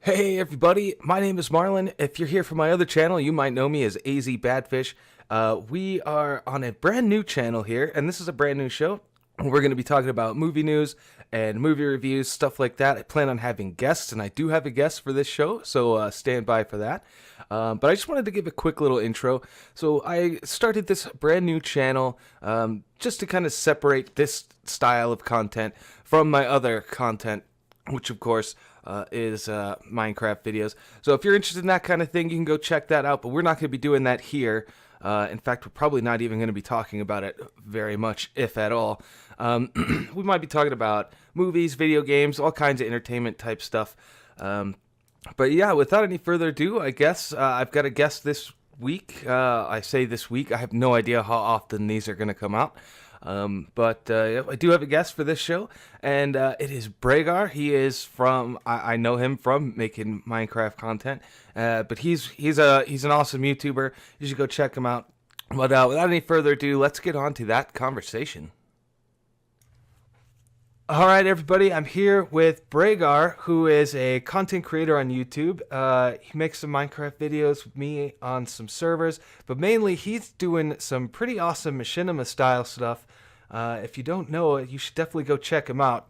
Hey everybody, my name is Marlon. If you're here from my other channel, you might know me as AZ Badfish. We are on a brand new channel here, and this is a brand new show. We're going to be talking about movie news and movie reviews, stuff like that. I plan on having guests, and I do have a guest for this show, so stand by for that. But I just wanted to give a quick little intro. So I started this brand new channel just to kind of separate this style of content from my other content, which of course is Minecraft videos. So if you're interested in that kind of thing, you can go check that out. But we're not going to be doing that here. In fact, we're probably not even going to be talking about it very much, if at all. We might be talking about movies, video games, all kinds of entertainment type stuff. But yeah, without any further ado, I guess I've got a guest this week. I say this week. I have no idea how often these are going to come out. But I do have a guest for this show, and it is Braigar. He is from I know him from making Minecraft content, but he's an awesome YouTuber. You should go check him out. But without any further ado, let's get on to that conversation. All right, everybody, I'm here with Braigar, who is a content creator on YouTube. He makes some Minecraft videos with me on some servers, but mainly he's doing some pretty awesome machinima style stuff. If you don't know it, you should definitely go check him out.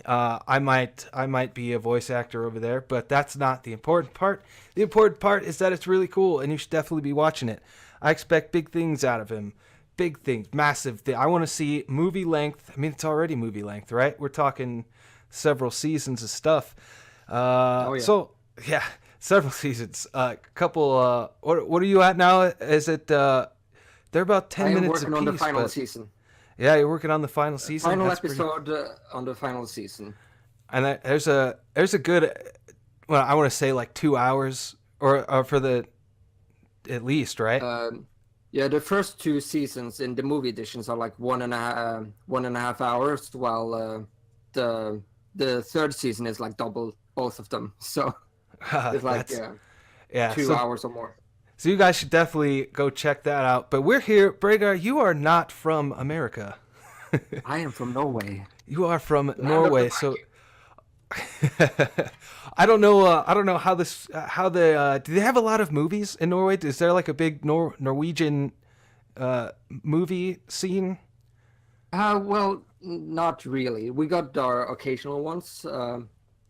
I might be a voice actor over there, but that's not the important part. The important part is that it's really cool, and you should definitely be watching it. I expect big things out of him. Big things, massive thing. I want to see movie length. I mean, it's already movie length, right? We're talking several seasons of stuff. Oh yeah. So yeah, several seasons. Couple. What are you at now? Is it? They're about I 10 am minutes working on the apiece, final but season. yeah, you're working on the final season. Final That's pretty. episode on the final season. And there's a good. Well, I want to say like 2 hours or for the at least, right? Yeah, the first two seasons in the movie editions are like 1.5 hours, while the third season is like double both of them. So it's like Yeah. 2 hours or more. So you guys should definitely go check that out. But we're here, Braigar. You are not from America. I am from Norway. You are from Land of the Norway. So I don't know. I don't know how this. How the. Do they have a lot of movies in Norway? Is there like a big Norwegian movie scene? Well, not really. We got our occasional ones. There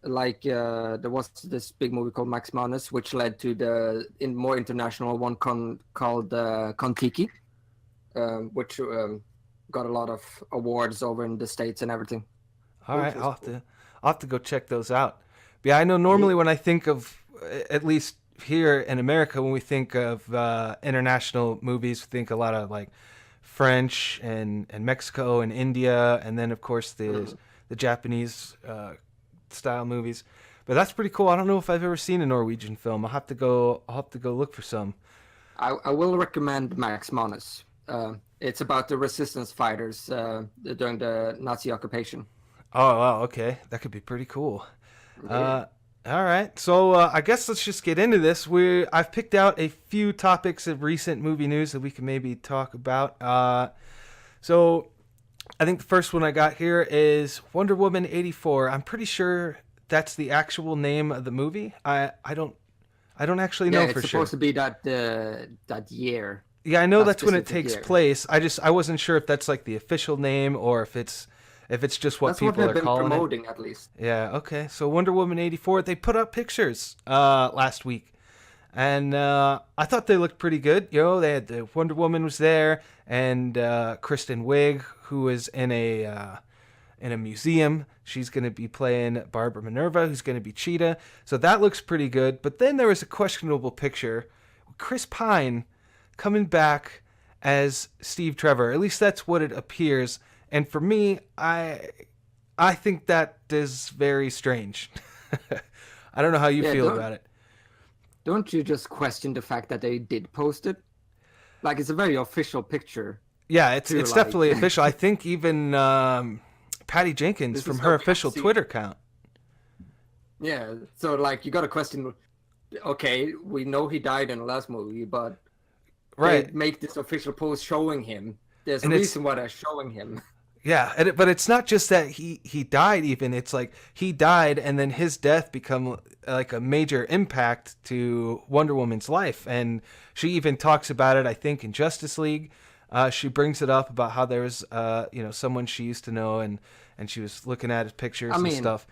was this big movie called Max Manus, which led to the more international one called Kon-Tiki, which got a lot of awards over in the States and everything. All right, Which was cool. I'll have to go check those out. But yeah, I know normally when I think of, at least here in America, when we think of international movies, we think a lot of like French and Mexico and India, and then of course the Japanese style movies. But that's pretty cool. I don't know if I've ever seen a Norwegian film. I'll have to go look for some. I will recommend Max Manus. It's about the resistance fighters during the Nazi occupation. Oh wow, okay, that could be pretty cool. Yeah. All right, so I guess let's just get into this. I've picked out a few topics of recent movie news that we can maybe talk about. So I think the first one I got here is Wonder Woman 84. I'm pretty sure that's the actual name of the movie. I don't actually Yeah, know it's for sure. supposed to be that year, Yeah, I know that that's when it specific takes year. place. I wasn't sure if that's like the official name or if it's just what That's what people they've are been calling it. promoting, at least. Yeah, okay. So Wonder Woman 84, they put up pictures last week. And I thought they looked pretty good. You know, they had the Wonder Woman was there and Kristen Wiig, who is in a museum. She's going to be playing Barbara Minerva, who's going to be Cheetah. So that looks pretty good. But then there was a questionable picture. Chris Pine coming back as Steve Trevor. At least that's what it appears. And for me, I think that is very strange. I don't know how you Yeah, feel about it. don't you just question the fact that they did post it? Like, it's a very official picture Yeah, too. it's Like, definitely official. I think even Patty Jenkins this from is her so official see. Twitter account. Yeah, so like you got to question. Okay, we know he died in the last movie, but Right. they make this official post showing him. There's a And it's reason why they're showing him. Yeah, but it's not just that he died. Even it's like he died, and then his death become like a major impact to Wonder Woman's life, and she even talks about it. I think in Justice League, she brings it up about how there was someone she used to know, and she was looking at his I pictures and mean, stuff.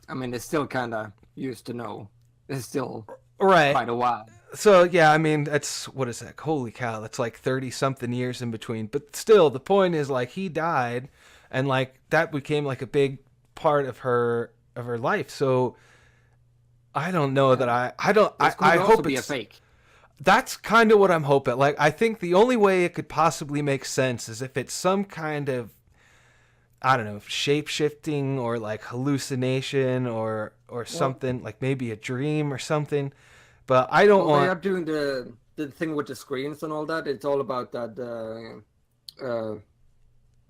it's still kind of used to know. It's still Right. quite a while. So yeah, I mean that's what is that? Holy cow, that's like 30 something years in between. But still, the point is like he died, and like that became like a big part of her life. So I don't know that Yeah. I don't This I could also hope be a it's fake. that's kind of what I'm hoping. Like I think the only way it could possibly make sense is if it's some kind of I don't know shape shifting or like hallucination or Well, something like maybe a dream or something. But I don't well, they want are doing the thing with the screens and all that. It's all about that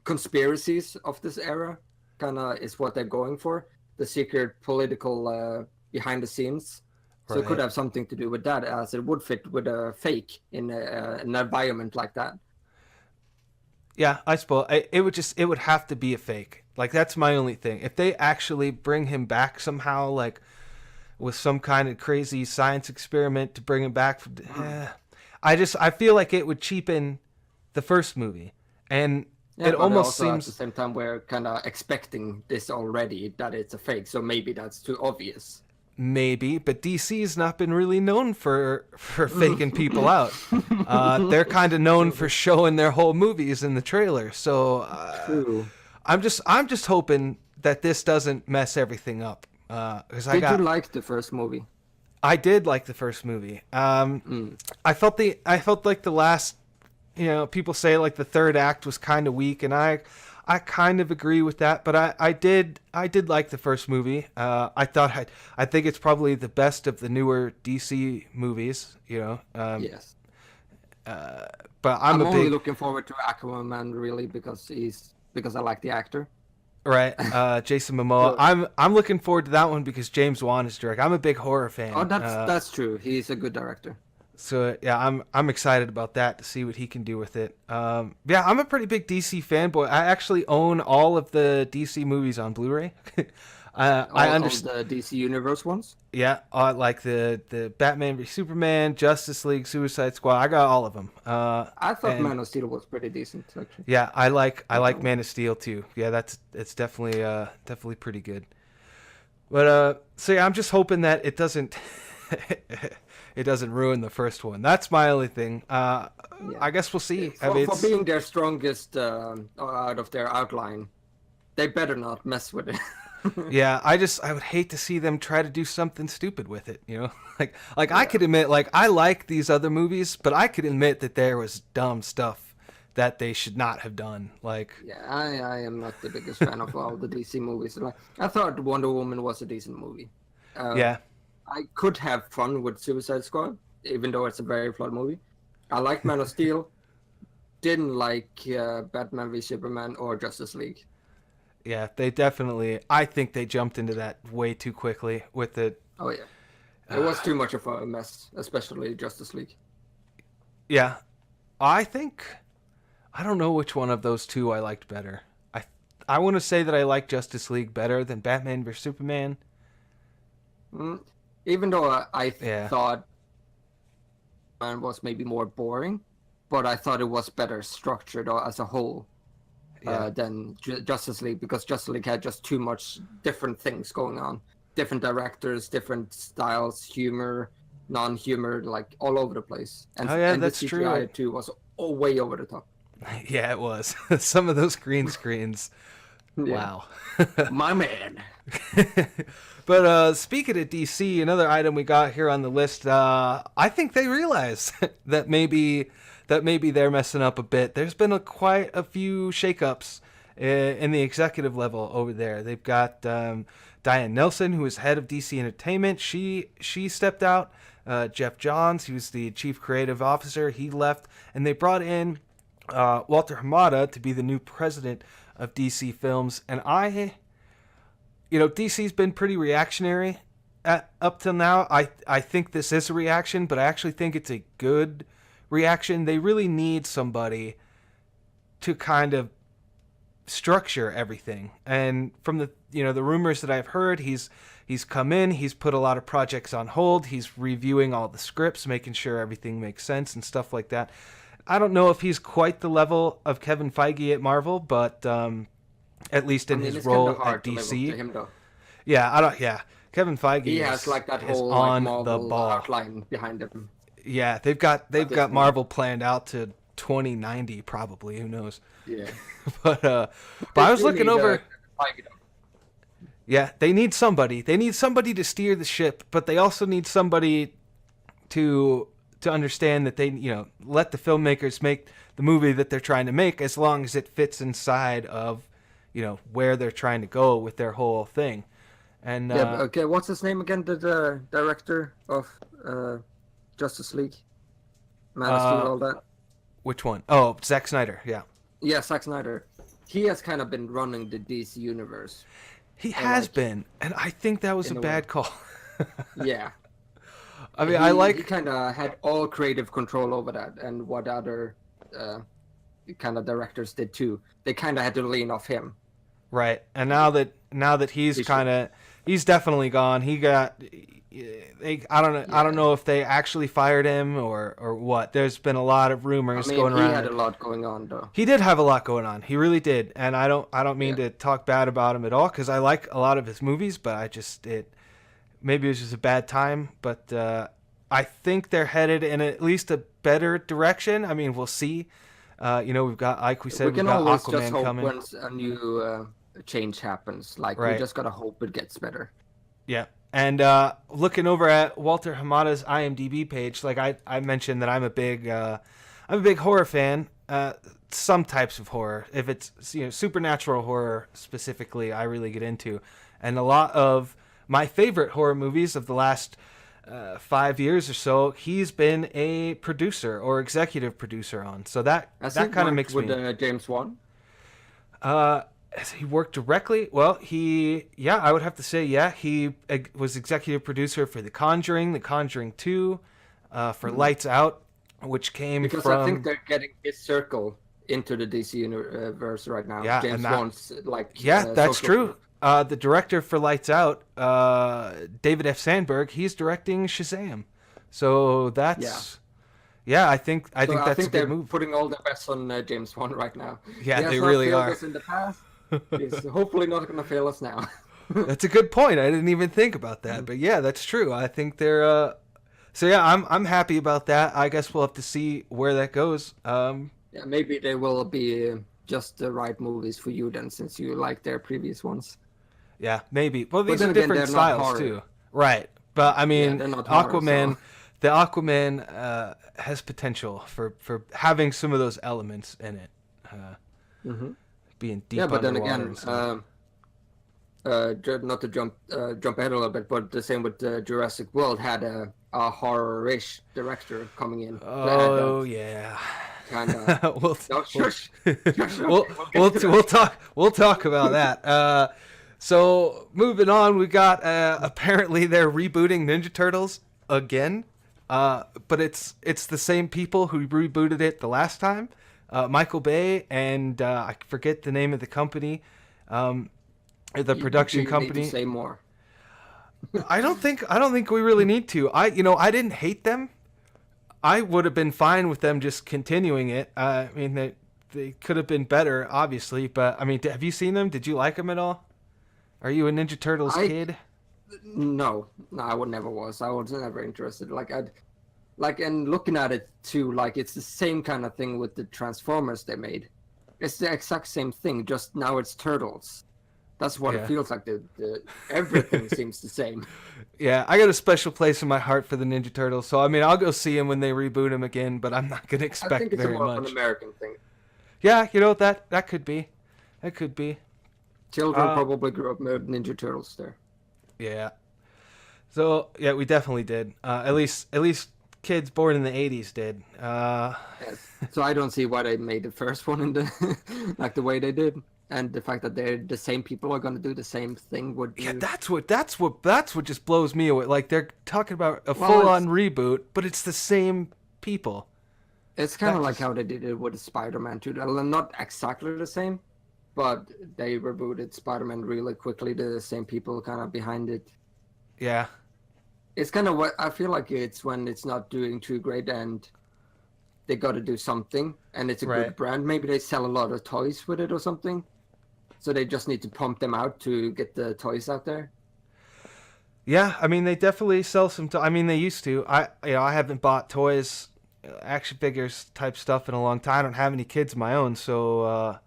conspiracies of this era. Kind of is what they're going for. The secret political behind the scenes. So it could right. have something to do with that, as it would fit with a fake in an environment like that. Yeah, I suppose it would have to be a fake. Like that's my only thing. If they actually bring him back somehow, like with some kind of crazy science experiment to bring him back, Mm. I feel like it would cheapen the first movie, and Yeah, it but almost also at the seems same time, we're kind of expecting this already that it's a fake. So maybe that's too obvious. maybe, but DC's not been really known for faking people out. They're kind of known for showing their whole movies in the trailer, so True. I'm just hoping that this doesn't mess everything up. Because Did you like the first movie? I did like the first movie. Mm. I felt like the last, people say like the third act was kind of weak, and I kind of agree with that. But I did like the first movie. I think it's probably the best of the newer DC movies. Yes. But I'm I'm a only big looking forward to Aquaman really because I like the actor. right. Jason Momoa. So, I'm looking forward to that one because James Wan is directing. I'm a big horror oh, fan. that's true. He's a good director. So yeah, I'm excited about that to see what he can do with it. Yeah, I'm a pretty big DC fanboy. I actually own all of the DC movies on Blu-ray. I All understand. the DC Universe ones. Yeah, like the Batman v Superman, Justice League, Suicide Squad. I got all of them. I thought And Man of Steel was pretty decent actually. yeah, I Not like gonna lie. Man of Steel too. Yeah, it's definitely pretty good. But so yeah, I'm just hoping that it doesn't it doesn't ruin the first one. That's my only thing. Yeah. I guess we'll see. I For mean, for it's being their strongest out of their outline, they better not mess with it. yeah. I would hate to see them try to do something stupid with it. Like I Yeah. could admit, like I like these other movies, but I could admit that there was dumb stuff that they should not have done. Like Yeah, I am not the biggest fan of all the DC movies. Like, I thought Wonder Woman was a decent movie. Uh, yeah, I could have fun with Suicide Squad, even though it's a very flawed movie. I like Man of Steel. Didn't like Batman v Superman or Justice League. yeah. They definitely. I think they jumped into that way too quickly with it. Oh yeah, it was too much of a mess, especially Justice League. Yeah, I think I don't know which one of those two I liked better. I want to say that I like Justice League better than Batman vs Superman. Mm. Even though I Yeah, thought Man was maybe more boring, but I thought it was better structured as a whole yeah. than Justice League, because Justice League had just too much different things going on, different directors, different styles, humor, non-humor, like all over the place. And Oh yeah, and the that's CGI true. too was way over the top. Yeah, it was. Some of those green screens. Yeah, Wow. my man. But speaking of DC, another item we got here on the list, I think they realize that maybe they're messing up a bit. There's been quite a few shakeups in the executive level over there. They've got Diane Nelson, who is head of DC Entertainment. She stepped out. Jeff Johns, who's the chief creative officer, he left, and they brought in Walter Hamada to be the new president of DC Films. And DC's been pretty reactionary up till now. I think this is a reaction, but I actually think it's a good reaction. They really need somebody to kind of structure everything. And from the the rumors that I've heard, he's come in, he's put a lot of projects on hold, he's reviewing all the scripts, making sure everything makes sense and stuff like that. I don't know if he's quite the level of Kevin Feige at Marvel, but at least in his role at DC. To him, though. Yeah, I don't. Yeah, Kevin Feige. He has like that whole on like, the Marvel ball outline behind him. Yeah, they've got Marvel planned out to 2090 probably. Who knows? Yeah. but I was looking over. Yeah, they need somebody. They need somebody to steer the ship, but they also need somebody to understand that they let the filmmakers make the movie that they're trying to make, as long as it fits inside of where they're trying to go with their whole thing. And okay, what's his name again? The director of Justice League, Man of Steel, all that. Which one? Oh, Zack Snyder. Yeah. Yeah, Zack Snyder. He has kind of been running the DC universe. He has been, and I think that was a bad call. Yeah. I mean, he kind of had all creative control over that, and what other kind of directors did too. They kind of had to lean off him. Right, and now that he's he's definitely gone. He got. I don't know if they actually fired him or what. There's been a lot of rumors going around. He had a lot going on, though. He did have a lot going on. He really did, and I don't mean to talk bad about him at all, because I like a lot of his movies, but maybe it was just a bad time. But I think they're headed in at least a better direction. I mean, we'll see. We've got, like we said, we've got Aquaman just coming. Once a new change happens, we just gotta hope it gets better. Yeah. And looking over at Walter Hamada's IMDb page, like I mentioned that I'm a big horror fan. Some types of horror, if it's supernatural horror specifically, I really get into. And a lot of my favorite horror movies of the last 5 years or so, he's been a producer or executive producer on. So that kind of makes me. With James Wan. Has he worked directly? Well, I would have to say, he was executive producer for The Conjuring 2, for Lights Out, which came because from... I think they're getting his circle into the DC universe right now. Yeah, James Wan's that's true. The director for Lights Out, David F. Sandberg, he's directing Shazam. So that's... Yeah, I think that's a good they're move. Putting all the best on James Wan right now. Yeah, they really are. Us in the past. He's hopefully not going to fail us now. That's a good point. I didn't even think about that, but yeah, that's true. I think they're. So yeah, I'm happy about that. I guess we'll have to see where that goes. Maybe they will be just the right movies for you then, since you like their previous ones. Yeah, maybe. Well, these are different styles too, right? But I mean, Aquaman. The Aquaman has potential for having some of those elements in it. Being deep underwater. Yeah, but then again, not to jump ahead a little bit, but the same with Jurassic World had a horror-ish director coming in. Oh yeah. Kinda. We'll talk about that. So moving on, we got apparently they're rebooting Ninja Turtles again. But it's the same people who rebooted it the last time, Michael Bay and I forget the name of the company, the production company. Need to say more. I don't think we really need to. I didn't hate them. I would have been fine with them just continuing it. I mean, they could have been better, obviously. But I mean, have you seen them? Did you like them at all? Are you a Ninja Turtles kid? No, I would never was. I was never interested. And looking at it too, it's the same kind of thing with the Transformers they made. It's the exact same thing, just now it's turtles. That's what it feels like. The everything seems the same. Yeah, I got a special place in my heart for the Ninja Turtles. So I mean, I'll go see them when they reboot them again, but I'm not gonna expect very much. I think it's more of an American thing. Yeah, that could be. That could be. Children probably grew up with Ninja Turtles there. Yeah. So yeah, we definitely did. At least kids born in the 80s did. Yes. So I don't see why they made the first one in the the way they did, and the fact that they're the same people are going to do the same thing would. Yeah, that's what just blows me away. Like they're talking about a full-on reboot, but it's the same people. It's kind of like how they did it with Spider-Man too. Not exactly the same, but they rebooted Spider-Man really quickly. The same people kind of behind it. Yeah. It's kind of what I feel like it's when it's not doing too great and they got to do something and it's a Right. good brand. Maybe they sell a lot of toys with it or something. So they just need to pump them out to get the toys out there. Yeah, I mean they definitely sell some. I mean they used to. I haven't bought toys, action figures type stuff in a long time. I don't have any kids of my own, so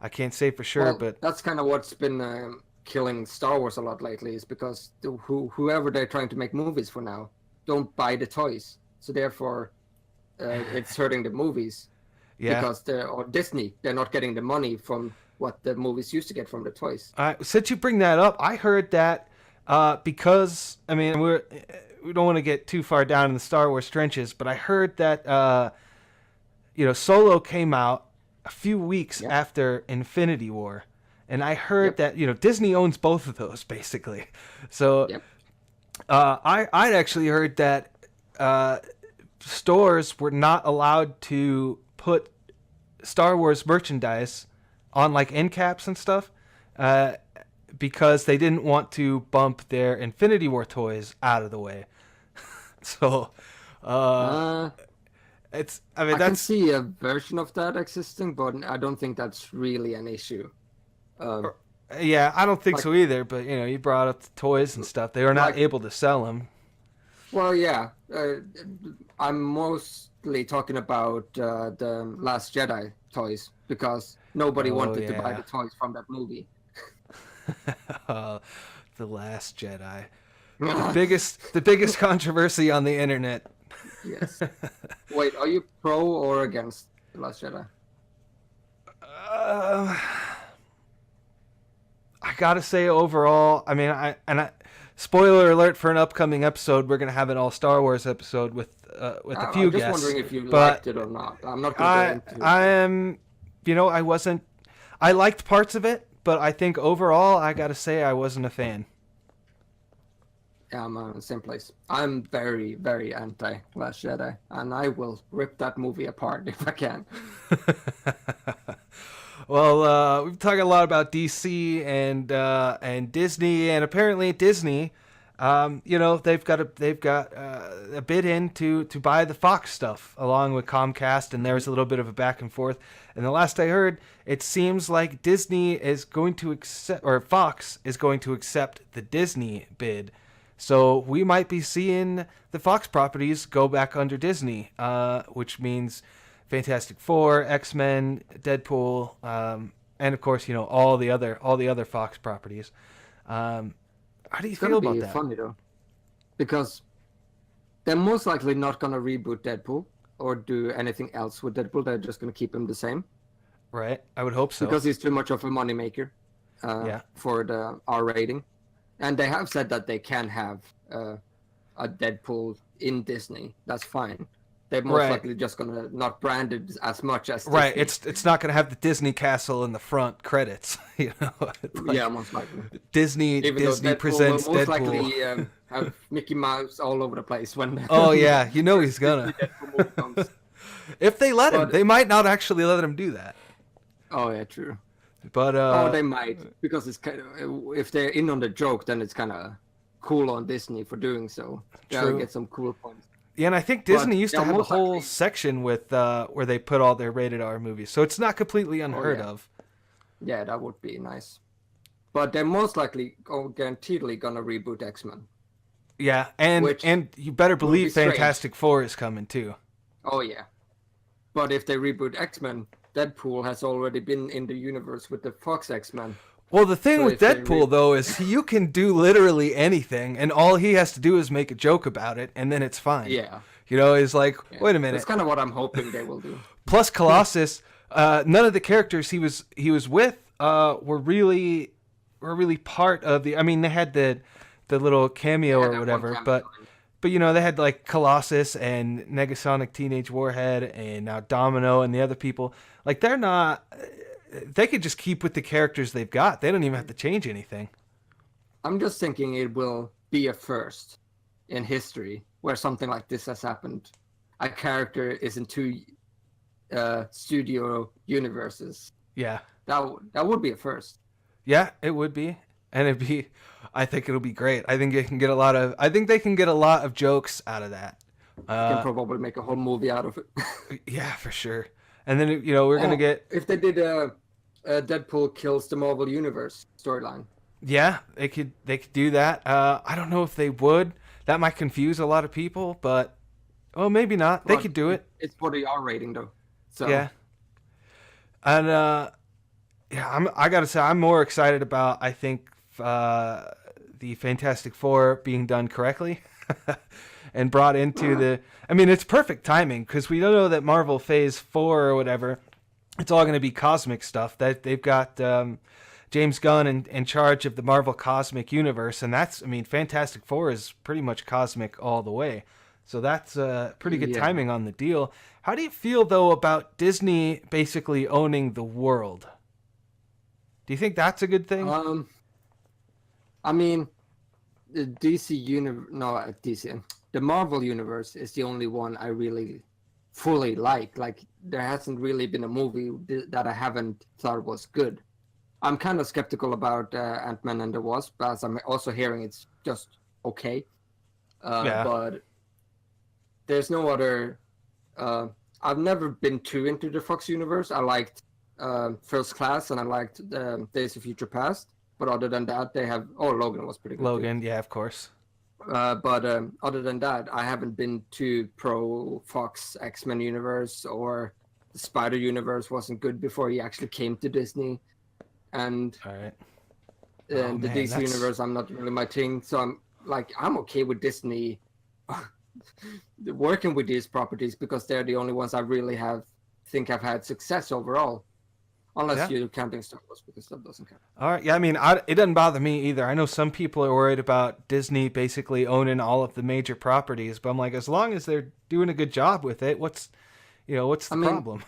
I can't say for sure. Well, But that's kind of what's been killing Star Wars a lot lately, is because whoever they're trying to make movies for now don't buy the toys, so therefore it's hurting the movies. yeah, Because or Disney, they're not getting the money from what the movies used to get from the toys. since you bring that up, I heard that because I mean we don't want to get too far down in the Star Wars trenches, but I heard that Solo came out a few weeks Yep. after Infinity War, and I heard Yep. that Disney owns both of those basically. So Yep. I'd actually heard that stores were not allowed to put Star Wars merchandise on like end caps and stuff because they didn't want to bump their Infinity War toys out of the way. So it's I mean I can that's see a version of that existing, but I don't think that's really an issue. yeah, I don't think like- so either. But you brought up the toys and stuff. They were not like- able to sell them. Well, yeah, I'm mostly talking about the Last Jedi toys because nobody Oh, wanted to buy yeah. the toys from that movie. The Last Jedi, the biggest controversy on the internet. Yes. Wait, are you pro or against the Last Jedi? I gotta say, overall, I mean, spoiler alert for an upcoming episode, we're gonna have an all Star Wars episode with a few I'm just guests. wondering if you but liked it or not. I'm not going to go into I am, I wasn't. I liked parts of it, but I think overall, I gotta say, I wasn't a fan. Yeah, I'm in the same place. I'm very, very anti Last Jedi, and I will rip that movie apart if I can. Well, we've talked a lot about DC and Disney, and apparently Disney, they've got a bid in to buy the Fox stuff along with Comcast, and there's a little bit of a back and forth. And the last I heard, it seems like Disney is going to accept, or Fox is going to accept the Disney bid. So we might be seeing the Fox properties go back under Disney, which means Fantastic Four, X-Men, Deadpool, and of course, all the other Fox properties. How do you It's feel gonna about be that? funny though, because they're most likely not gonna reboot Deadpool or do anything else with Deadpool. They're just gonna keep him the same Right? I would hope so. because he's too much of a moneymaker Yeah. for the R rating. And they have said that they can have a Deadpool in Disney. That's fine. They're most Right. likely just gonna not brand it as much as Right. Disney. It's not going to have the Disney castle in the front credits. It's like Yeah, most likely. Disney Even though Disney Deadpool presents will most Deadpool. likely have Mickey Mouse all over the place when. Oh yeah, he's gonna. Deadpool movie comes. If they let him, But- they might not actually let him do that. Oh yeah, true. But Oh, they might, because it's kind of, if they're in on the joke, then it's kind of cool on Disney for doing so. They'll True. get some cool points. yeah, and I think Disney used to yeah, have a most whole likely- section with where they put all their rated R movies, so it's not completely unheard yeah. of. Yeah, that would be nice. But they're most likely, guaranteedly gonna reboot X-Men. Yeah, and Which you better be believe strange. Fantastic Four is coming too. Oh yeah. But if they reboot X-Men, Deadpool has already been in the universe with the Fox X-Men. Well, the thing So with if they Deadpool though is you can do literally anything, and all he has to do is make a joke about it, and then it's fine. Yeah. He's like, yeah. wait a minute. That's kind of what I'm hoping they will do. Plus Colossus, none of the characters he was with were really part of the. I mean, they had the little cameo Yeah, or that one whatever, cameo. but they had like Colossus and Negasonic Teenage Warhead and now Domino and the other people. Like they're not. They could just keep with the characters they've got. They don't even have to change anything. I'm just thinking it will be a first in history where something like this has happened. A character is in two studio universes Yeah. That would be a first. Yeah, it would be. And it'd be I think it'll be great. I think I think they can get a lot of jokes out of that. You can Uh probably make a whole movie out of it. yeah, for sure. And then we're going to Oh, get if they did a Deadpool kills the Marvel Universe storyline. yeah, they could do that. I don't know if they would. That might confuse a lot of people, but well, maybe not. They But could do it. it's for the R rating though. So Yeah. And yeah, I got to say I'm more excited about I think the Fantastic Four being done correctly and brought into the I mean, it's perfect timing cuz we don't know that Marvel Phase 4 or whatever it's all going to be cosmic stuff. That they've got James Gunn in charge of the Marvel Cosmic Universe, and that's, I mean, Fantastic Four is pretty much cosmic all the way. So that's pretty good timing on the deal. How do you feel, though, about Disney basically owning the world? Do you think that's a good thing? I mean, the DC universe, no, DC, the Marvel universe is the only one I really fully like. Like, there hasn't really been a movie that I haven't thought was good. I'm kind of skeptical about Ant-Man and the Wasp, as I'm also hearing it's just okay. Yeah. But there's no other. I've never been too into the Fox universe. I liked First Class and I liked Days of Future Past. But other than that, they have. Oh, Logan was pretty good. Logan, yeah, of course. But other than that, I haven't been too pro Fox X-Men universe, or the Spider Universe wasn't good before he actually came to Disney. And All right. the DC universe, I'm not really my thing. So I'm okay with Disney working with these properties because they're the only ones I really think have had success overall. Unless you're counting Star Wars, because that doesn't count. All right. Yeah, I mean, it doesn't bother me either. I know some people are worried about Disney basically owning all of the major properties, but I'm like, as long as they're doing a good job with it, what's the problem?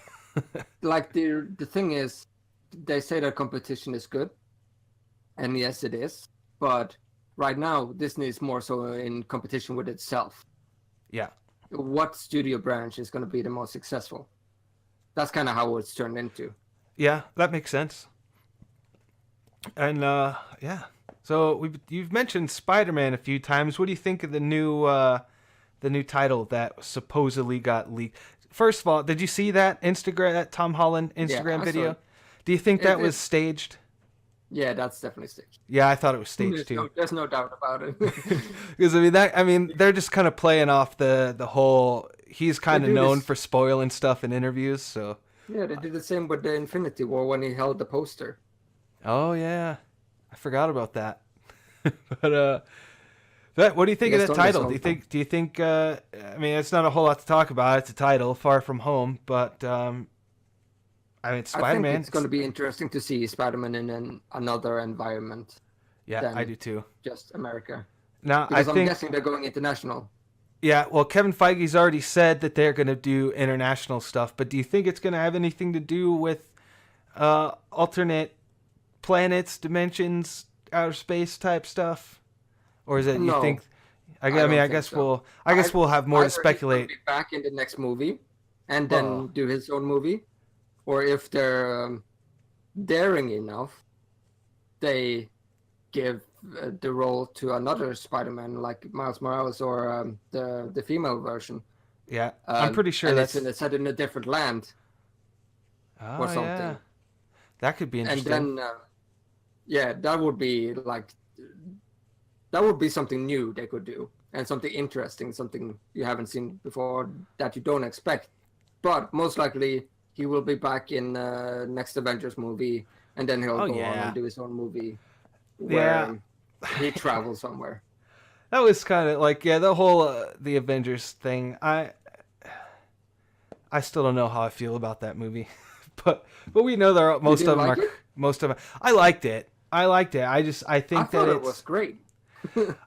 Like the thing is, they say that competition is good, and yes, it is. But right now, Disney is more so in competition with itself. Yeah. What studio branch is going to be the most successful? That's kind of how it's turned into. Yeah, that makes sense. And yeah, so you've mentioned Spider-Man a few times. What do you think of the new title that supposedly got leaked? First of all, did you see that Tom Holland Instagram video? Do you think that was staged? Yeah, that's definitely staged. Yeah, I thought it was staged too. There's no doubt about it. Because I mean, they're just kind of playing off the whole. He's kind of known for spoiling stuff in interviews, so. Yeah, they did the same with the Infinity War when he held the poster. Oh yeah, I forgot about that. But what do you think of that title? Do you think? I mean, it's not a whole lot to talk about. It's a title, Far From Home, but I mean, Spider-Man. I think it's going to be interesting to see Spider-Man in another environment. Yeah, I do too. Just America. Now, because I'm guessing they're going international. Yeah, well, Kevin Feige's already said that they're going to do international stuff, but do you think it's going to have anything to do with alternate planets, dimensions, outer space type stuff, or is it you think? I guess we'll have more to speculate. He'll be back in the next movie, and then do his own movie, or if they're daring enough, they give the role to another Spider-Man like Miles Morales or the female version. Yeah, I'm pretty sure that's set in a different land or something. Yeah. That could be interesting. And then, that would be that would be something new they could do and something interesting, something you haven't seen before that you don't expect. But most likely he will be back in next Avengers movie, and then he'll go on and do his own movie. Where he travels somewhere. That was kind of like the whole the Avengers thing. I still don't know how I feel about that movie, but we know most of them. I liked it. I think that it was great.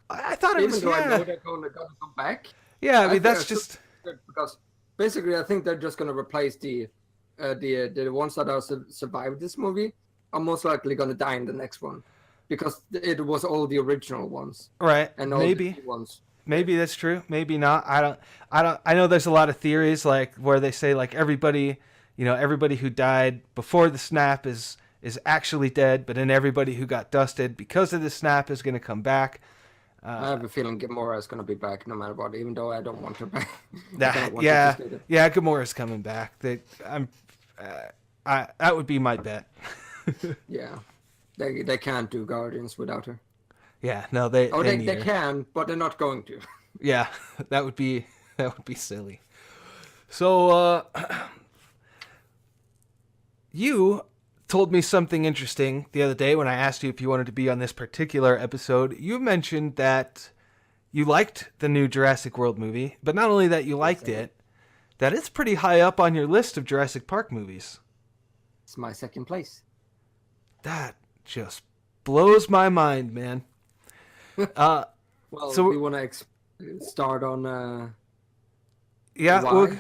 I thought it was. Even though I know they're going to come back. Yeah, I mean that's just because basically I think they're just going to replace the ones that are survived this movie are most likely going to die in the next one. Because it was all the original ones, right? And all the ones. Maybe that's true. Maybe not. I don't. I know there's a lot of theories like where they say like everybody, everybody who died before the snap is actually dead, but then everybody who got dusted because of the snap is going to come back. I have a feeling Gamora is going to be back no matter what, even though I don't want her back. I kind of That want her to yeah, stay there. yeah, Gamora's coming back. That would be my bet. Yeah, they can't do Guardians without her. Yeah, no, they Oh, need they her. can, but they're not going to. Yeah, that would be silly. So you told me something interesting the other day when I asked you if you wanted to be on this particular episode. You mentioned that you liked the new Jurassic World movie, but not only that you liked it, that it's pretty high up on your list of Jurassic Park movies. It's my second place. That just blows my mind, man. Well, so we want to start on yeah, why?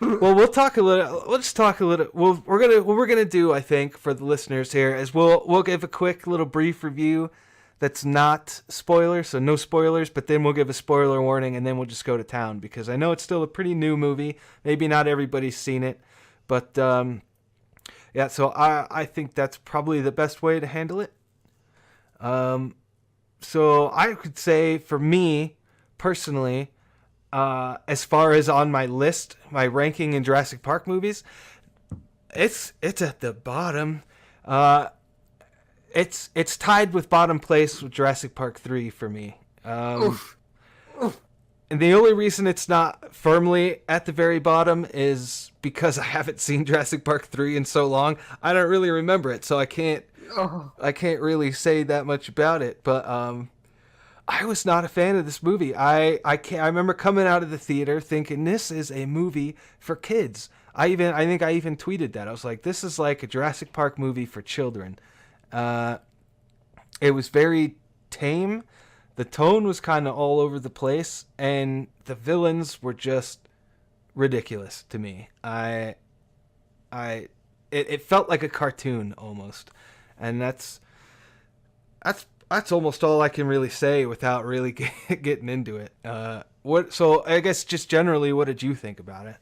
well, we'll talk a little. Let's talk a little. What we're gonna do, I think, for the listeners here is we'll give a quick little brief review that's not spoilers, so no spoilers. But then we'll give a spoiler warning, and then we'll just go to town because I know it's still a pretty new movie. Maybe not everybody's seen it, but yeah. So I think that's probably the best way to handle it. So I could say for me personally, as far as on my list, my ranking in Jurassic Park movies, it's at the bottom. It's tied with bottom place with Jurassic Park 3 for me. Oof. And the only reason it's not firmly at the very bottom is because I haven't seen Jurassic Park 3 in so long. I don't really remember it, so I can't really say that much about it. But I was not a fan of this movie. I remember coming out of the theater thinking this is a movie for kids. I think I even tweeted that. I was like, this is like a Jurassic Park movie for children. It was very tame. The tone was kind of all over the place, and the villains were just ridiculous to me. It felt like a cartoon almost, and that's almost all I can really say without really getting into it. So I guess just generally, what did you think about it?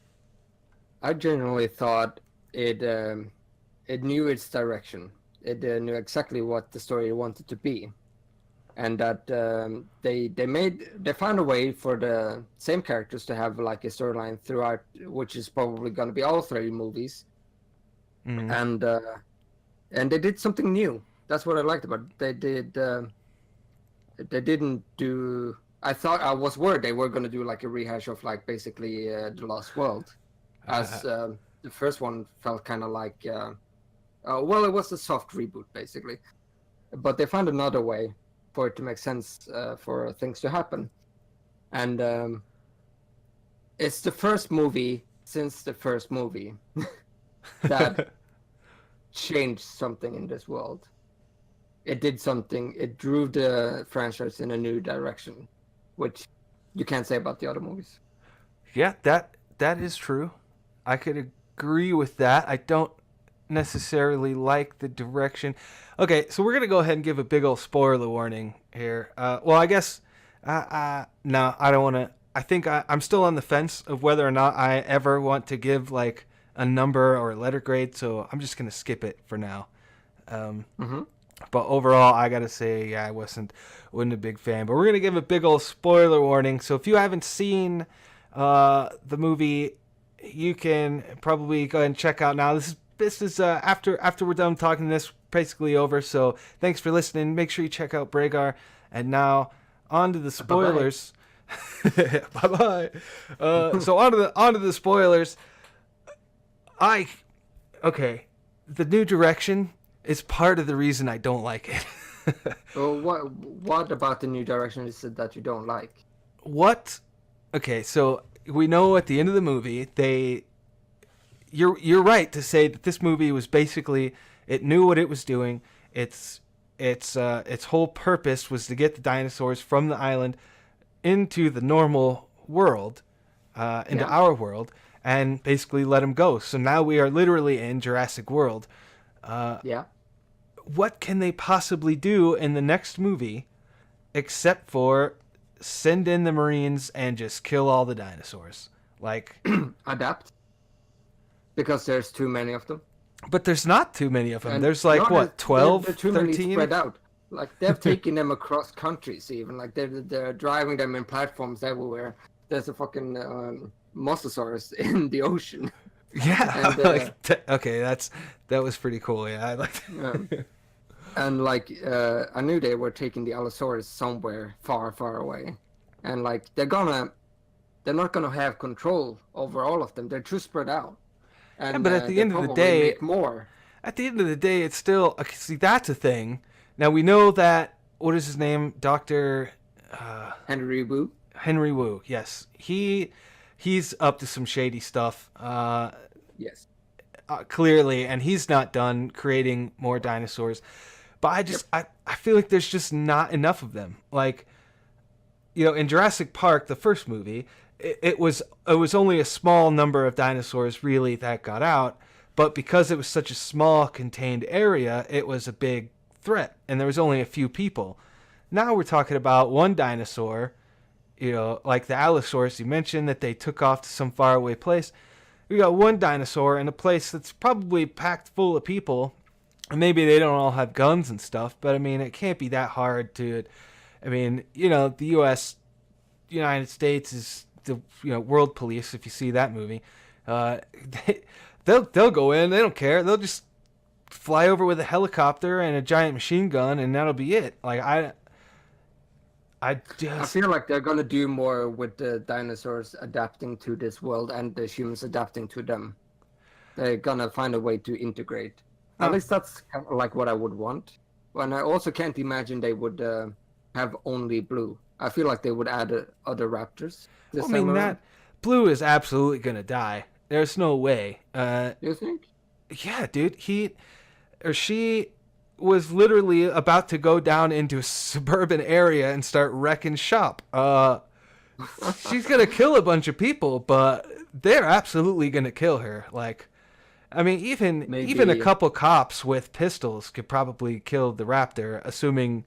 I generally thought it knew its direction. It knew exactly what the story wanted to be, and that they found a way for the same characters to have like a storyline throughout, which is probably going to be all three movies, and they did something new. That's what I liked about it. They didn't do. I thought I was worried they were going to do like a rehash of like basically the Lost World, as the first one felt kind of like. Well, it was a soft reboot basically, but they found another way for it to make sense for things to happen, and it's the first movie since the first movie that changed something in this world. It did something. It drew the franchise in a new direction, which you can't say about the other movies. Yeah, that is true. I could agree with that. I don't necessarily like the direction. Okay, so we're gonna go ahead and give a big old spoiler warning here. Well, I guess no, I don't want to. I think I'm still on the fence of whether or not I ever want to give like a number or a letter grade. So I'm just gonna skip it for now. But overall, I gotta say, yeah, I wasn't a big fan. But we're gonna give a big old spoiler warning. So if you haven't seen the movie, you can probably go ahead and check out now. This is after we're done talking this, basically over. So thanks for listening. Make sure you check out Braigar. And now on to the spoilers. Bye bye. So on to the spoilers. Okay, the new direction is part of the reason I don't like it. Well, what about the new direction is it that you don't like? What? Okay, so we know at the end of the movie you're right to say that this movie was basically, it knew what it was doing. Its whole purpose was to get the dinosaurs from the island into the normal world, into our world, and basically let them go. So now we are literally in Jurassic World. What can they possibly do in the next movie except for send in the Marines and just kill all the dinosaurs? Like Adapt. because there's too many of them. But there's not too many of them. And There's like, no, what, they're 12, too many 13? spread out. Like they've taken them across countries, even like they're driving them in platforms everywhere. There's a fucking mosasaurus in the ocean. Yeah. And Okay, that was pretty cool. Yeah, I like that. and like I knew they were taking the Allosaurus somewhere far, far away, and like they're not gonna have control over all of them. They're too spread out, Yeah, and but at the they end of the probably day, make more. at the end of the day, it's still okay, see that's a thing. Now we know that what is his name, Doctor Henry Wu. Henry Wu. Yes, he's up to some shady stuff. Yes. Clearly, and he's not done creating more dinosaurs. But I feel like there's just not enough of them. Like, in Jurassic Park, the first movie, it was only a small number of dinosaurs really that got out, but because it was such a small contained area, it was a big threat, and there was only a few people. Now we're talking about one dinosaur, like the Allosaurus you mentioned that they took off to some faraway place. We got one dinosaur in a place that's probably packed full of people. And maybe they don't all have guns and stuff, but I mean, it can't be that hard to. I mean, the United States is the world police. If you see that movie, they'll go in. They don't care. They'll just fly over with a helicopter and a giant machine gun, and that'll be it. Like I feel like they're gonna do more with the dinosaurs adapting to this world and the humans adapting to them. They're gonna find a way to integrate. At least that's kind of like what I would want. And I also can't imagine they would have only Blue. I feel like they would add other raptors. I mean, that Blue is absolutely gonna die. There's no way. You think? Yeah, dude. He or she was literally about to go down into a suburban area and start wrecking shop. She's gonna kill a bunch of people, but they're absolutely gonna kill her. Like, I mean, even a couple cops with pistols could probably kill the raptor, assuming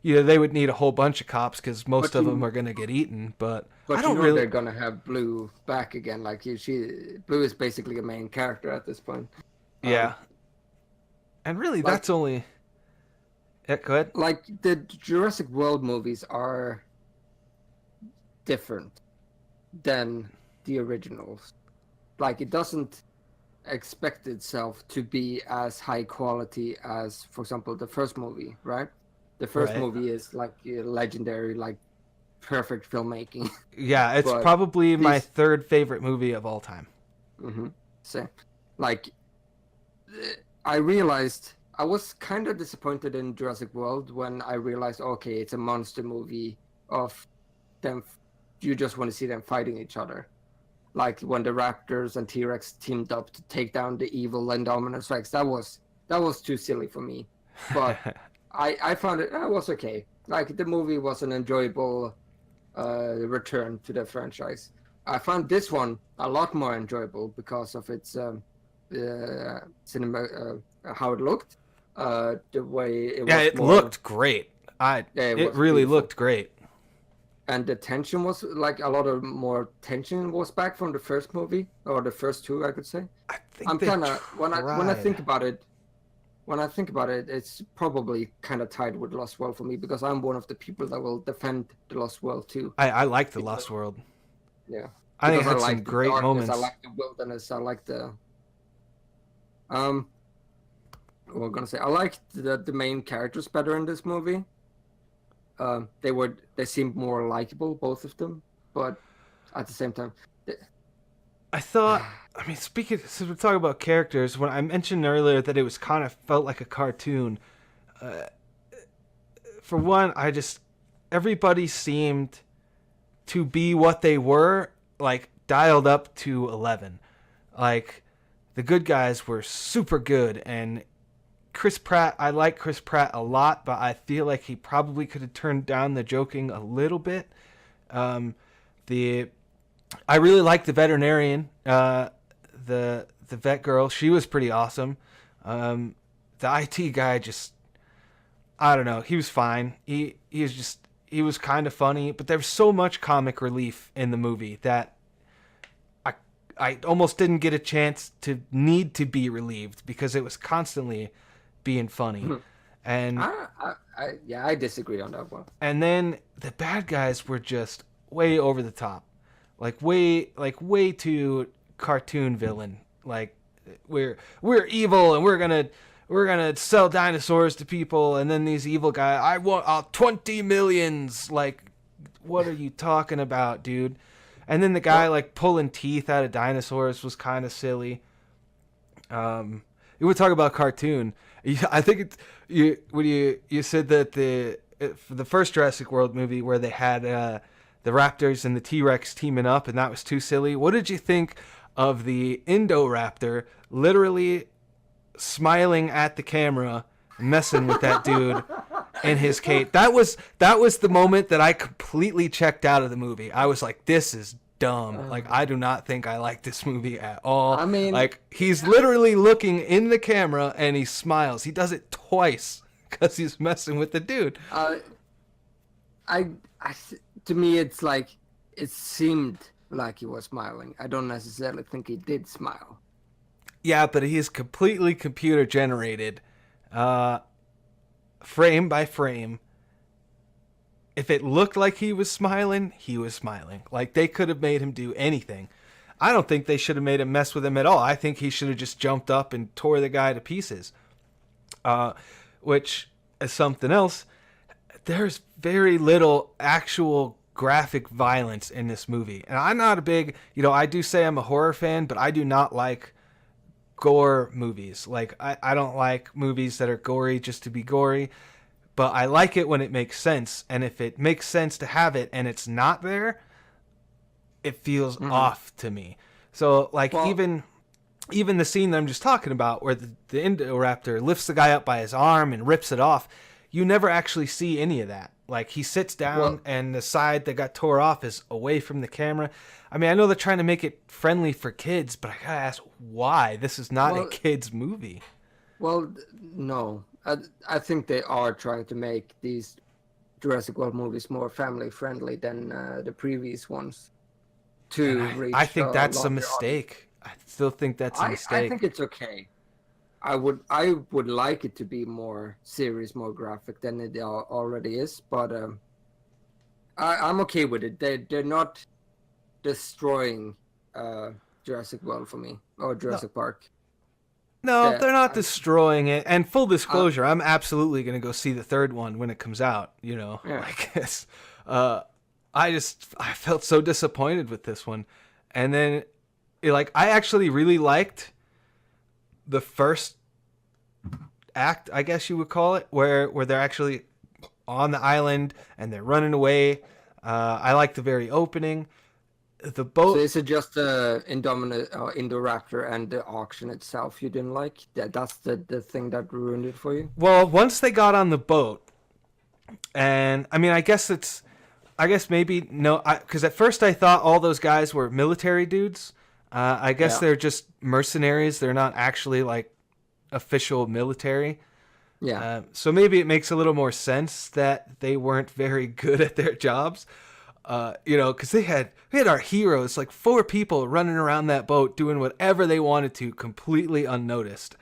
they would need a whole bunch of cops because most of them are gonna get eaten. But I don't really. They're gonna have Blue back again. Like Blue is basically a main character at this point. Yeah, and really, that's only. Yeah, go ahead. Like the Jurassic World movies are different than the originals. Like it doesn't expect itself to be as high quality as, for example, the first movie, right? The first movie is like legendary, like perfect filmmaking. Yeah, it's probably my third favorite movie of all time. Mm-hmm. Same. Like, I realized I was kind of disappointed in Jurassic World when I realized, okay, it's a monster movie of them. You just want to see them fighting each other. Like when the Raptors and T-Rex teamed up to take down the evil Indominus Rex. That was too silly for me. But I found it was okay. Like the movie was an enjoyable return to the franchise. I found this one a lot more enjoyable because of its cinema, how it looked, the way it was. Yeah, it looked great. It really looked great. And the tension was like a lot of more tension was back from the first movie or the first two, I could say. I'm kind of when I think about it, it's probably kind of tied with Lost World for me because I'm one of the people that will defend the Lost World too. I like the Lost World. Yeah, I think it had some great moments. I like the wilderness. I like the what am I gonna say? I liked the main characters better in this movie. They seemed more likable, both of them, but at the same time, I thought. I mean, since we're talking about characters, when I mentioned earlier that it was kind of felt like a cartoon. For one, everybody seemed to be what they were, like dialed up to 11. Like the good guys were super good, and Chris Pratt, I like Chris Pratt a lot, but I feel like he probably could have turned down the joking a little bit. I really liked the veterinarian, the vet girl. She was pretty awesome. The IT guy I don't know. He was fine. He was kind of funny, but there was so much comic relief in the movie that I almost didn't get a chance to need to be relieved because it was constantly being funny. And Yeah, I disagree on that one. and then the bad guys were just way over the top. Like way too cartoon villain. Like we're evil and we're gonna sell dinosaurs to people, and then these evil guys, I want 20 millions. Like, what are you talking about, dude? And then the guy like pulling teeth out of dinosaurs was kind of silly. You would talk about cartoon. I think when you said that for the first Jurassic World movie where they had the raptors and the T-Rex teaming up and that was too silly. What did you think of the Indoraptor literally smiling at the camera, messing with that dude in his cage? That was the moment that I completely checked out of the movie. I was like, this is dumb. Like, I do not think I like this movie at all. I mean, like, he's literally looking in the camera and he smiles. He does it twice because he's messing with the dude. To me, it's like it seemed like he was smiling. I don't necessarily think he did smile. Yeah, but he is completely computer generated, frame by frame. If it looked like he was smiling, he was smiling. Like, they could have made him do anything. I don't think they should have made him mess with him at all. I think he should have just jumped up and tore the guy to pieces. Which is something else. There's very little actual graphic violence in this movie. And I'm not a big, I do say I'm a horror fan, but I do not like gore movies. Like, I don't like movies that are gory just to be gory. But I like it when it makes sense. And if it makes sense to have it and it's not there, it feels off to me. So, like, even the scene that I'm just talking about where the Indoraptor lifts the guy up by his arm and rips it off, you never actually see any of that. Like, he sits down and the side that got tore off is away from the camera. I mean, I know they're trying to make it friendly for kids, but I gotta ask why. This is not a kid's movie. Well, no. I think they are trying to make these Jurassic World movies more family friendly than the previous ones. I think that's a mistake. I still think that's a mistake. I think it's okay. I would like it to be more serious, more graphic than it already is, but I'm okay with it. They're not destroying Jurassic World for me or Jurassic Park. No, they're not destroying it. And full disclosure, I'm absolutely going to go see the third one when it comes out, Yeah. I guess. I felt so disappointed with this one. And then, I actually really liked the first act, I guess you would call it, where they're actually on the island and they're running away. I like the very opening. The boat. So is it just the Indoraptor and the auction itself you didn't like? That's the thing that ruined it for you? Well, once they got on the boat, and I mean, I guess maybe no, because at first I thought all those guys were military dudes. I guess they're just mercenaries. They're not actually like official military. Yeah. So maybe it makes a little more sense that they weren't very good at their jobs. Because we had our heroes, like 4 people running around that boat doing whatever they wanted to, completely unnoticed.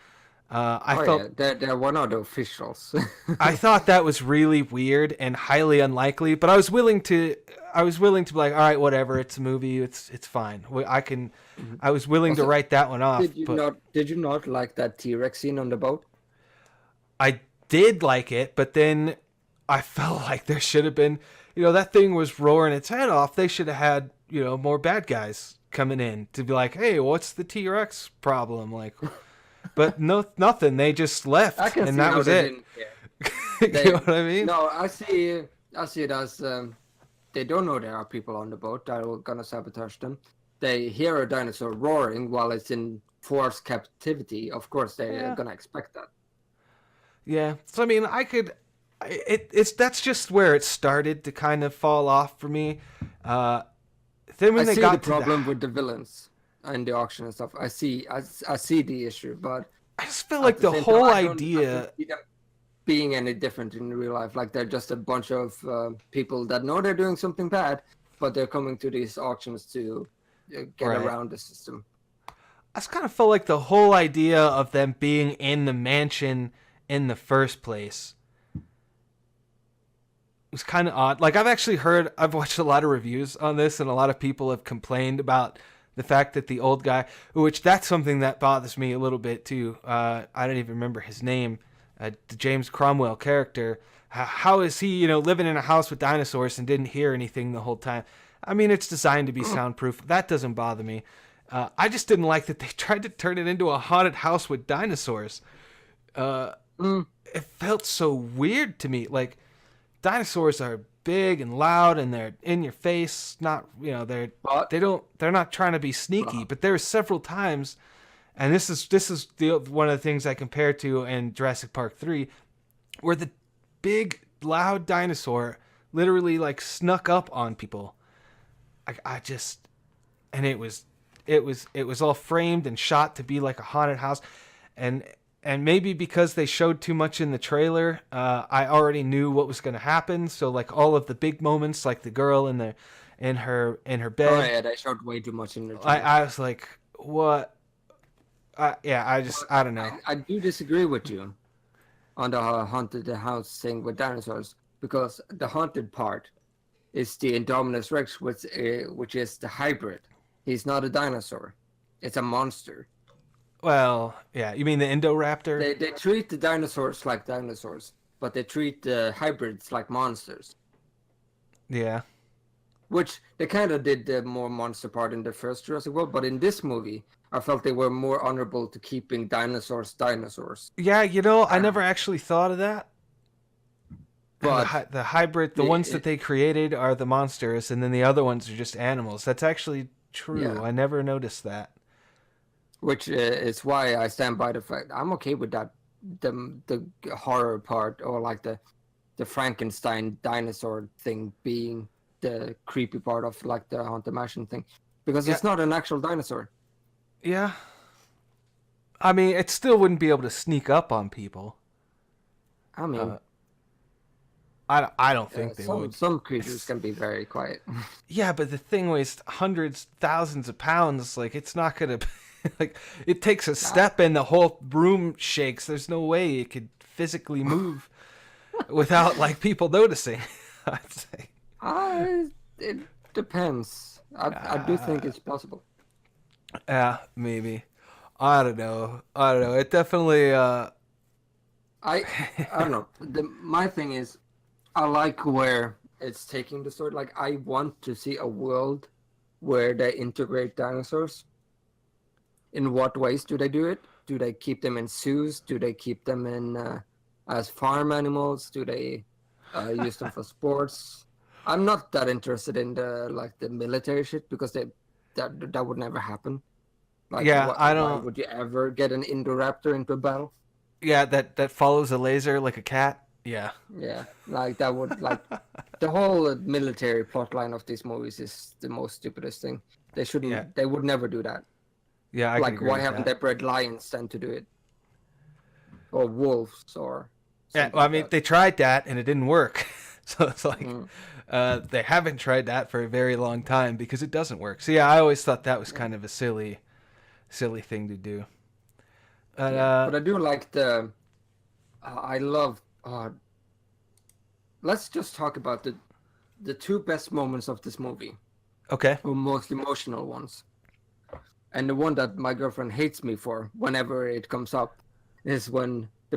They're one of the officials. I thought that was really weird and highly unlikely, but I was willing to be like, all right, whatever, it's a movie, it's fine. I was willing to write that one off. Did you not like that T-Rex scene on the boat? I did like it, but then I felt like there should have been, that thing was roaring its head off. They should have had, more bad guys coming in to be like, hey, what's the T-Rex problem? Like, but nothing. They just left, and that was it. You know what I mean? No, I see it as they don't know there are people on the boat that are gonna sabotage them. They hear a dinosaur roaring while it's in forced captivity. Of course, they're gonna expect that. Yeah. So I mean, that's just where it started to kind of fall off for me. Then when I they see got the problem with the villains and the auction and stuff. I see the issue, but I just feel like the whole idea I don't see them being any different in real life. Like they're just a bunch of people that know they're doing something bad, but they're coming to these auctions to get Right. around the system. I just kind of felt like the whole idea of them being in the mansion in the first place was kind of odd. Like I've watched a lot of reviews on this, and a lot of people have complained about the fact that the old guy, which that's something that bothers me a little bit too. I don't even remember his name. The James Cromwell character. How is he, living in a house with dinosaurs and didn't hear anything the whole time? I mean, it's designed to be soundproof. That doesn't bother me. I just didn't like that they tried to turn it into a haunted house with dinosaurs. It felt so weird to me. Like, dinosaurs are big and loud and they're in your face. Not, they're not trying to be sneaky. But there were several times, and this is one of the things I compare to in Jurassic Park 3, where the big loud dinosaur literally like snuck up on people. And it was all framed and shot to be like a haunted house, and maybe because they showed too much in the trailer, I already knew what was going to happen. So like all of the big moments, like the girl in her bed. Oh yeah, they showed way too much in the trailer. I was like, what? I don't know. I do disagree with you on the haunted house thing with dinosaurs, because the haunted part is the Indominus Rex, which is the hybrid. He's not a dinosaur; it's a monster. Well, yeah, you mean the Indoraptor? They treat the dinosaurs like dinosaurs, but they treat the hybrids like monsters. Yeah. Which they kind of did the more monster part in the first Jurassic World, but in this movie, I felt they were more honorable to keeping dinosaurs. Yeah, I never actually thought of that. But the hybrid, the ones that they created are the monsters, and then the other ones are just animals. That's actually true. Yeah. I never noticed that. Which is why I stand by the fact I'm okay with that, the horror part, or like the Frankenstein dinosaur thing being the creepy part of like the Haunted Mansion thing, because it's not an actual dinosaur. Yeah. I mean, it still wouldn't be able to sneak up on people. I mean, I don't think they would. Some creatures can be very quiet. Yeah, but the thing weighs hundreds, thousands of pounds. Like, it's not gonna. Like, it takes a step and the whole room shakes. There's no way it could physically move without like people noticing. I'd say. It depends. I do think it's possible. Yeah, maybe. I don't know. It definitely. I don't know. My thing is, I like where it's taking the story. Like, I want to see a world where they integrate dinosaurs. In what ways do they do it? Do they keep them in zoos? Do they keep them in as farm animals? Do they use them for sports? I'm not that interested in the military shit, because that would never happen. Like, yeah, I don't. Why would you ever get an Indoraptor into a battle? Yeah, that follows a laser like a cat. Yeah. Yeah, like that would the whole military plotline of these movies is the most stupidest thing. They shouldn't. Yeah. They would never do that. Yeah, I can agree why haven't they bred lions then to do it, or wolves or? Yeah, well, I mean, they tried that and it didn't work. So it's like they haven't tried that for a very long time because it doesn't work. So yeah, I always thought that was kind of a silly thing to do. But I do like the. I love. Let's just talk about the two best moments of this movie. Okay. Or most emotional ones. And the one that my girlfriend hates me for whenever it comes up is when they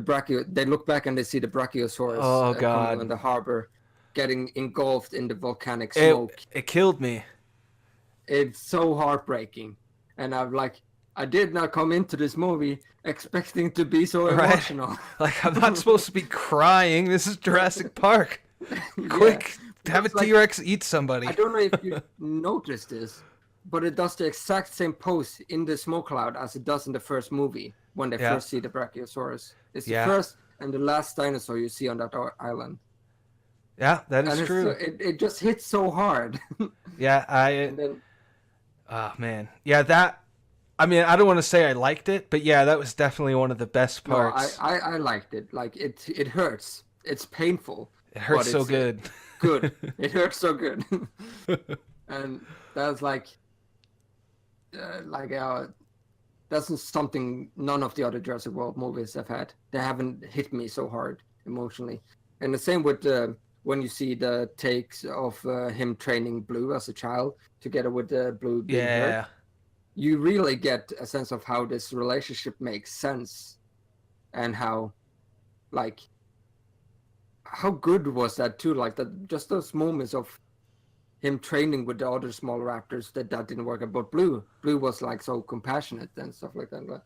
look back and they see the Brachiosaurus coming in the harbor, getting engulfed in the volcanic smoke. It killed me. It's so heartbreaking. And I did not come into this movie expecting to be so emotional. Right. Like, I'm not supposed to be crying. This is Jurassic Park. Quick, have a T-Rex eat somebody. I don't know if you noticed this, but it does the exact same pose in the smoke cloud as it does in the first movie when they first see the Brachiosaurus. It's the first and the last dinosaur you see on that island. Yeah, that is true. It just hits so hard. Yeah, oh, man. Yeah, I mean, I don't want to say I liked it, but yeah, that was definitely one of the best parts. No, I liked it. Like, it hurts. It's painful. It hurts so good. Good. It hurts so good. And that's like, that's something none of the other Jurassic World movies have had. They haven't hit me so hard emotionally. And the same with when you see the takes of him training Blue as a child together with Blue being hurt. Yeah. You really get a sense of how this relationship makes sense and how, like, how good was that too? Like that, just those moments of him training with the other small raptors that didn't work out. But Blue was like so compassionate and stuff like that. Like,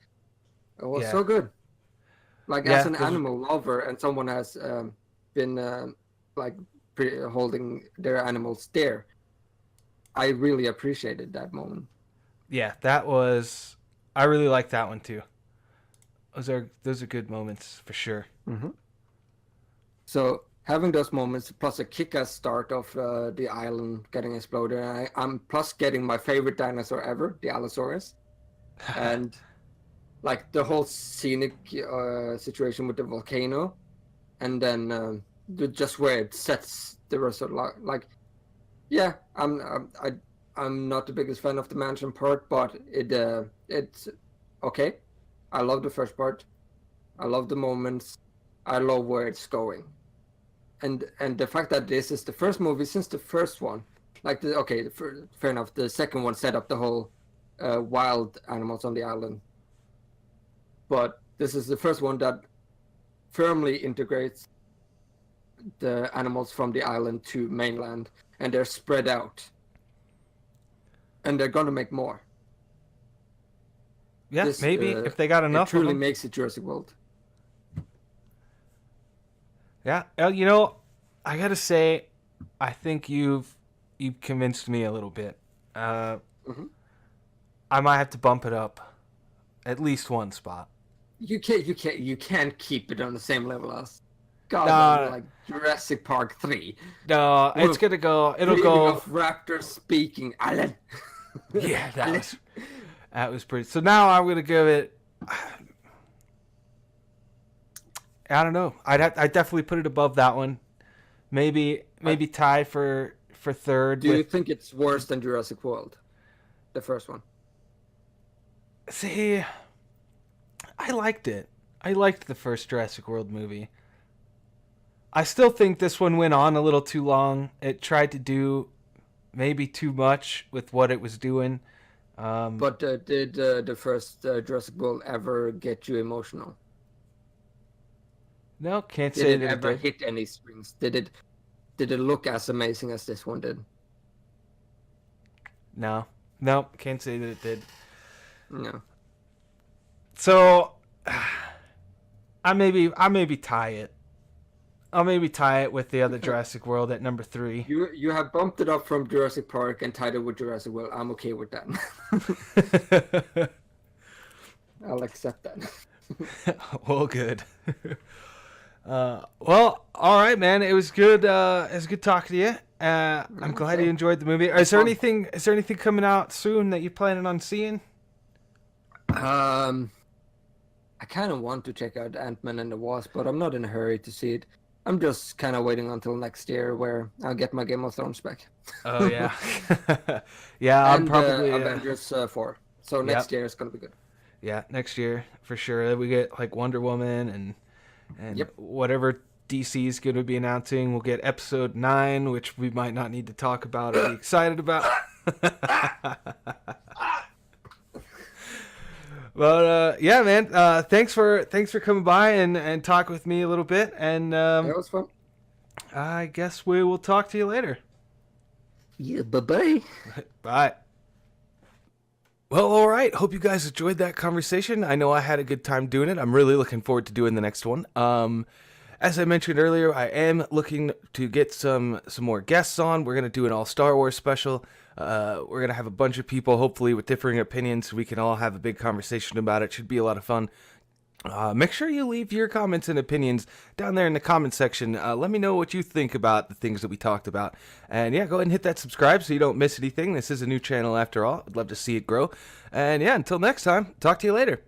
it was Yeah. so good. Like as Yeah. an animal lover and someone has been like holding their animals there, I really appreciated that moment. Yeah, that was. I really like that one too. Those are good moments for sure. Mm-hmm. So having those moments plus a kick-ass start of the island getting exploded, I'm plus getting my favorite dinosaur ever, the Allosaurus, and like the whole scenic situation with the volcano, and then just where it sets the rest of like, yeah, I'm not the biggest fan of the mansion part, but it's okay. I love the first part. I love the moments. I love where it's going. And the fact that this is the first movie since the first one, like fair enough. The second one set up the whole wild animals on the island, but this is the first one that firmly integrates the animals from the island to mainland, and they're spread out, and they're gonna make more. Yeah, maybe if they got enough it truly of them. makes it Jurassic World. Yeah, I gotta say, I think you've convinced me a little bit. Mm-hmm. I might have to bump it up, at least one spot. You can't keep it on the same level as like Jurassic Park 3. No, it's gonna go. It'll go. Of raptors speaking, Alan. Yeah, that was pretty. So now I'm gonna give it. I don't know. I definitely put it above that one. Maybe tie for third. Do you think it's worse than Jurassic World, the first one? See, I liked it. I liked the first Jurassic World movie. I still think this one went on a little too long. It tried to do maybe too much with what it was doing. But did the first Jurassic World ever get you emotional? No, can't say that it ever hit any strings. Did it look as amazing as this one did? No, can't say that it did. No. So I maybe tie it. I'll maybe tie it with the other Jurassic World at number 3. You have bumped it up from Jurassic Park and tied it with Jurassic World. I'm okay with that. I'll accept that. Well, good. Well, all right, man. It was good. It was good talking to you. I'm glad you enjoyed the movie. Is there anything coming out soon that you're planning on seeing? I kind of want to check out Ant-Man and the Wasp, but I'm not in a hurry to see it. I'm just kind of waiting until next year where I'll get my Game of Thrones back. Oh yeah, yeah. I'm probably Avengers 4. So next year is gonna be good. Yeah, next year for sure. We get like Wonder Woman and whatever DC is going to be announcing. We'll get episode 9, which we might not need to talk about or be excited about. But yeah, man. Thanks for coming by and talk with me a little bit. And that was fun. I guess we will talk to you later. Yeah. Bye. Bye. Well, all right. Hope you guys enjoyed that conversation. I know I had a good time doing it. I'm really looking forward to doing the next one. As I mentioned earlier, I am looking to get some more guests on. We're going to do an all Star Wars special. We're going to have a bunch of people, hopefully, with differing opinions. So we can all have a big conversation about it. Should be a lot of fun. Make sure you leave your comments and opinions down there in the comment section. Let me know what you think about the things that we talked about. And yeah, go ahead and hit that subscribe so you don't miss anything. This is a new channel after all. I'd love to see it grow. And yeah, until next time, talk to you later.